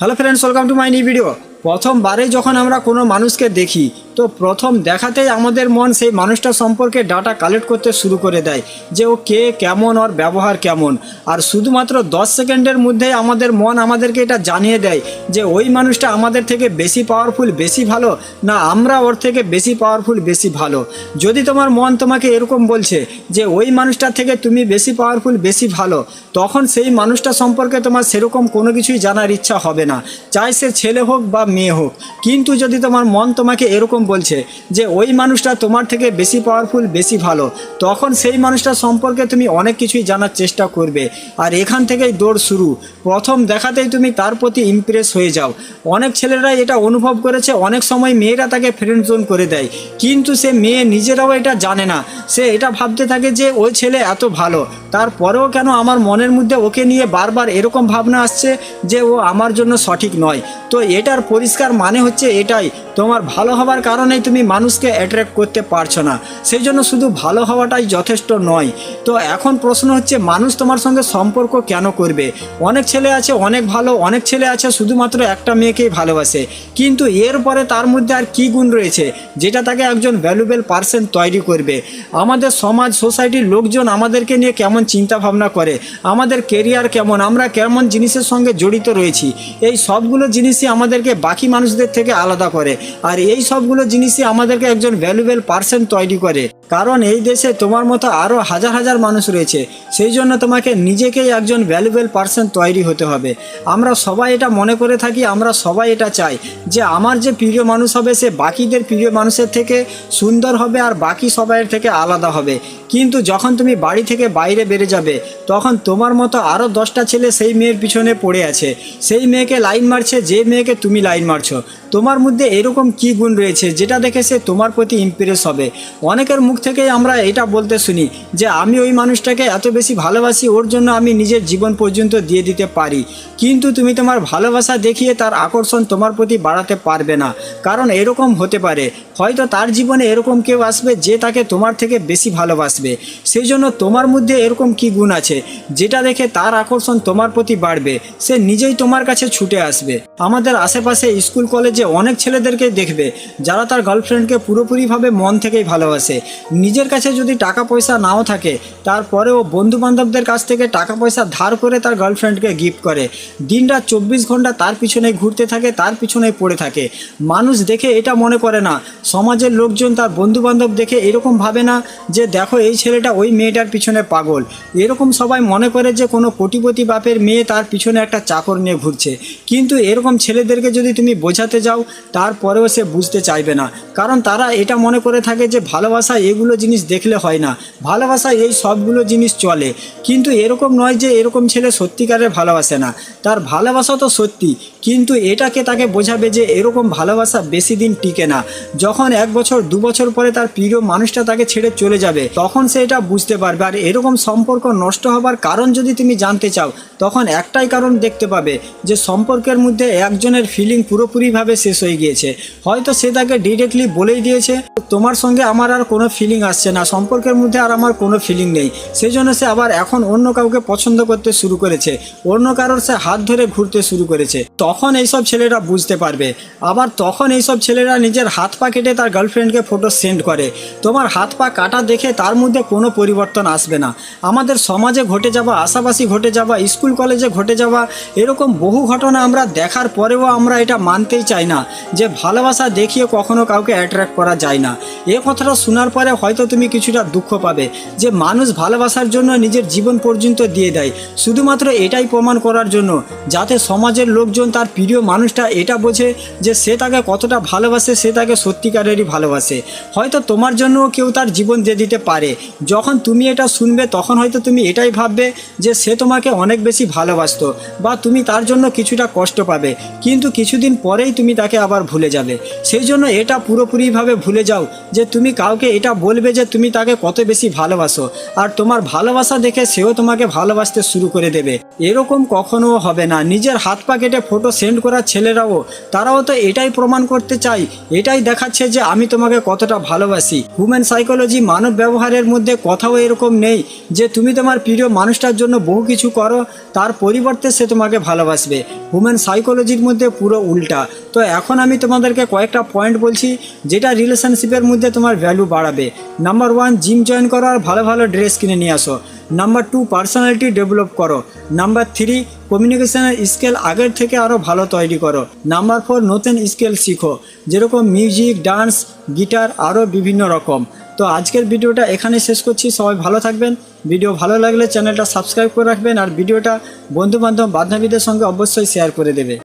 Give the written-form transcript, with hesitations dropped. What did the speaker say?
Hello friends, welcome to my new video. প্রথমবারে যখন আমরা কোনো মানুষকে দেখি তো প্রথম দেখাতেই আমাদের মন সেই মানুষটা সম্পর্কে ডাটা কালেক্ট করতে শুরু করে দেয় যে ও কে, কেমন, ওর ব্যবহার কেমন। আর শুধুমাত্র 10 সেকেন্ডের মধ্যেই আমাদের মন আমাদেরকে এটা জানিয়ে দেয় যে ওই মানুষটা আমাদের থেকে বেশি পাওয়ারফুল, বেশি ভালো, না আমরা ওর থেকে বেশি পাওয়ারফুল, বেশি ভালো। যদি তোমার মন তোমাকে এরকম বলছে যে ওই মানুষটার থেকে তুমি বেশি পাওয়ারফুল, বেশি ভালো, তখন সেই মানুষটা সম্পর্কে তোমার সেরকম কোনো কিছুই জানার ইচ্ছা হবে না, চাই সে ছেলে হোক বা মেয়ে হোক। কিন্তু যদি তোমার মন তোমাকে এরকম বলছে যে ওই মানুষটা তোমার থেকে বেশি পাওয়ারফুল, বেশি ভালো, তখন সেই মানুষটা সম্পর্কে তুমি অনেক কিছুই জানার চেষ্টা করবে। আর এখান থেকেই দৌড় শুরু। প্রথম দেখাতেই তুমি তার প্রতি ইমপ্রেস হয়ে যাও। অনেক ছেলেরাই এটা অনুভব করেছে, অনেক সময় মেয়েরা তাকে ফ্রেন্ড জোন করে দেয়, কিন্তু সে মেয়ে নিজেরাও এটা জানে না। সে এটা ভাবতে থাকে যে ওই ছেলে এত ভালো, তারপরেও কেন আমার মনের মধ্যে ওকে নিয়ে বারবার এরকম ভাবনা আসছে যে ও আমার জন্য সঠিক নয়। তো এটার পরিষ্কার মানে হচ্ছে এটাই, তোমার ভালো হওয়ার কারণেই তুমি মানুষকে অ্যাট্রাক্ট করতে পারছো না, সেই জন্য শুধু ভালো হওয়াটাই যথেষ্ট নয়। তো এখন প্রশ্ন হচ্ছে মানুষ তোমার সঙ্গে সম্পর্ক কেন করবে? অনেক ছেলে আছে অনেক ভালো, অনেক ছেলে আছে শুধুমাত্র একটা মেয়েকেই ভালোবাসে, কিন্তু এরপরে তার মধ্যে আর কী গুণ রয়েছে যেটা তাকে একজন ভ্যালুয়েবল পার্সন তৈরি করবে? আমাদের সমাজ, সোসাইটির লোকজন আমাদেরকে নিয়ে কেমন চিন্তা ভাবনা করে, আমাদের কেরিয়ার কেমন, আমরা কেমন জিনিসের সঙ্গে জড়িত রয়েছি, এই সবগুলো জিনিসই আমাদেরকে বাকি মানুষদের থেকে আলাদা করে। আর এই সবগুলো জিনিসই আমাদেরকে একজন ভ্যালুয়েবল পার্সন তৈরি করে। কারণ এই দেশে তোমার মতো আরও হাজার হাজার মানুষ রয়েছে, সেই জন্য তোমাকে নিজেকেই একজন ভ্যালুয়েবল পার্সন তৈরি হতে হবে। আমরা সবাই এটা মনে করে থাকি, আমরা সবাই এটা চাই যে আমার যে প্রিয় মানুষ হবে সে বাকিদের প্রিয় মানুষের থেকে সুন্দর হবে আর বাকি সবাইয়ের থেকে আলাদা হবে। কিন্তু যখন তুমি বাড়ি থেকে বাইরে বেরিয়ে যাবে তখন তোমার মতো আরও 10টা ছেলে সেই মেয়ের পিছনে পড়ে আছে, সেই মেয়েকে লাইন মারছে যে মেয়েকে তুমি লাইন মারছো। তোমার মধ্যে এরকম কী গুণ রয়েছে যেটা দেখে সে তোমার প্রতি ইমপ্রেস হবে? অনেকের মুখ থেকেই আমরা এটা বলতে শুনি যে আমি ওই মানুষটাকে এত বেশি ভালোবাসি, ওর জন্য আমি নিজের জীবন পর্যন্ত দিয়ে দিতে পারি। কিন্তু তুমি তোমার ভালোবাসা দেখিয়ে তার আকর্ষণ তোমার প্রতি বাড়াতে পারবে না। কারণ এরকম হতে পারে হয়তো তার জীবনে এরকম কেউ আসবে যে তাকে তোমার থেকে বেশি ভালোবাসবে। সেই জন্য তোমার মধ্যে এরকম কী গুণ আছে যেটা দেখে তার আকর্ষণ তোমার প্রতি বাড়বে, সে নিজেই তোমার কাছে ছুটে আসবে। আমাদের আশেপাশে স্কুল কলেজে অনেক ছেলেদেরকে দেখবে যারা তার গার্লফ্রেন্ডকে পুরোপুরিভাবে মন থেকেই ভালোবাসে। নিজের কাছে যদি টাকা পয়সা নাও থাকে তারপরেও বন্ধু বান্ধবদের কাছ থেকে টাকা পয়সা ধার করে তার গার্লফ্রেন্ডকে গিফট করে। দিনরাত 24 ঘন্টা তার পিছনে ঘুরতে থাকে, তার পিছনে পড়ে থাকে। মানুষ দেখে এটা মনে করে না, সমাজের লোকজন তার বন্ধু বান্ধব দেখে এরকম ভাবে না যে দেখো এই ছেলেটা ওই মেয়েটার পিছনে পাগল। এরকম সবাই মনে করে যে কোনো কোটিপতি বাপের মেয়ে তার পিছনে একটা চাকর নিয়ে ঘুরছে। কিন্তু এরকম ছেলেদেরকে যদি তুমি বোঝাতে যাও তারপরেও সে বুঝতে চাইবে না, কারণ তারা এটা মনে করে থাকে যে ভালোবাসা এগুলো জিনিস দেখলে হয় না, ভালোবাসা এই সবগুলো জিনিস চলে। কিন্তু এরকম নয় যে এরকম ছেলে সত্যিকারের ভালোবাসে না, তার ভালোবাসা তো সত্যি, কিন্তু এটাকে তাকে বোঝাবে যে এরকম ভালোবাসা বেশি দিন টিকে না। যখন 1 বছর 2 বছর পরে তার প্রিয় মানুষটা তাকে ছেড়ে চলে যাবে তখন সে এটা বুঝতে পারবে। আর এরকম সম্পর্ক নষ্ট হবার কারণ যদি তুমি জানতে চাও তখন একটাই কারণ দেখতে পাবে যে সম্পর্কের মধ্যে একজনের ফিলিং পুরোপুরিভাবে শেষ হয়ে গিয়েছে। হয়তো সে তাকে ডিরেক্টলি বলেই দিয়েছে তোমার সঙ্গে আমার আর কোনো ফিলিং আসছে না, সম্পর্কের মধ্যে আর আমার কোনো ফিলিং নেই, সেই জন্য সে আবার এখন অন্য কাউকে পছন্দ করতে শুরু করেছে, অন্য কারোর সে হাত ধরে ঘুরতে শুরু করেছে। তখন এইসব ছেলেরা বুঝতে পারবে। আবার তখন এইসব ছেলেরা নিজের হাত পা কেটে তার গার্লফ্রেন্ডকে ফটো সেন্ড করে। তোমার হাত পা কাটা দেখে তার মধ্যে কোনো পরিবর্তন আসবে না। আমাদের সমাজে ঘটে যাওয়া, আশাপাশি ঘটে যাওয়া, স্কুল কলেজে ঘটে যাওয়া এরকম বহু ঘটনা আমরা দেখার পরেও আমরা এটা মানতেই চাই না যে ভালোবাসা দেখিয়ে কখনো কাউকে অ্যাট্রাক্ট করা যায় না। এ কথাটা শোনার পরে হয়তো তুমি কিছুটা দুঃখ পাবে যে মানুষ ভালোবাসার জন্য নিজের জীবন পর্যন্ত দিয়ে দেয় শুধুমাত্র এটাই প্রমাণ করার জন্য যাতে সমাজের লোকজন তার প্রিয় মানুষটা এটা বোঝে যে সে তাকে কতটা ভালোবাসে, সে তাকে সত্যিকারেরই ভালোবাসে। হয়তো তোমার জন্যও কেউ তার জীবন দিয়ে দিতে পারে। যখন তুমি এটা শুনবে তখন হয়তো তুমি এটাই ভাববে যে সে তোমাকে অনেক বেশি ভালোবাসতো বা তুমি তার জন্য কিছুটা কষ্ট পাবে, কিন্তু কিছুদিন পরেই তুমি তাকে আবার ভুলে যাবে। সেই জন্য এটা পুরোপুরিভাবে ভুলে যাও যে তুমি কাউকে এটা বলবে যে তুমি তাকে কত বেশি ভালোবাসো, আর তোমার ভালোবাসা দেখে সেও তোমাকে ভালোবাসতে শুরু করে দেবে। এরকম কখনো হবে না। নিজের হাত পা কেটে ফটো সেন্ড করা ছেলেরাও, তারাও তো এটাই প্রমাণ করতে চায়, এটাই দেখাচ্ছে যে আমি তোমাকে কতটা ভালোবাসি। হিউম্যান সাইকোলজি, মানব ব্যবহারের মধ্যে কথাও এরকম নেই যে তুমি তোমার প্রিয় মানুষটার জন্য বহু কিছু করো, তার পরিবর্তে সে তোমাকে ভালোবাসবে। হিউম্যান সাইকোলজির মধ্যে পুরো উল্টা। তো এখন আমি তোমাদেরকে কয়েকটা পয়েন্ট বলছি যেটা রিলেশনশিপের মধ্যে তোমার ভ্যালু বাড়াবে। নাম্বার 1, জিম জয়েন করো আর ভালো ভালো ড্রেস কিনে নিয়ে আসো। নাম্বার 2, পার্সোনালিটি ডেভেলপ করো। নাম্বার 3, কমিউনিকেশনের স্কিল আগের থেকে আরও ভালো তৈরি করো। নাম্বার 4, নতুন স্কিল শিখো, যেরকম মিউজিক, ডান্স, গিটার, আরও বিভিন্ন রকম। তো আজকের ভিডিওটা এখানে শেষ করছি। সবাই ভালো থাকবেন। ভিডিও ভালো লাগলে চ্যানেলটা সাবস্ক্রাইব করে রাখবেন, আর ভিডিওটা বন্ধুবান্ধব বান্ধবীদের সঙ্গে অবশ্যই শেয়ার করে দেবে।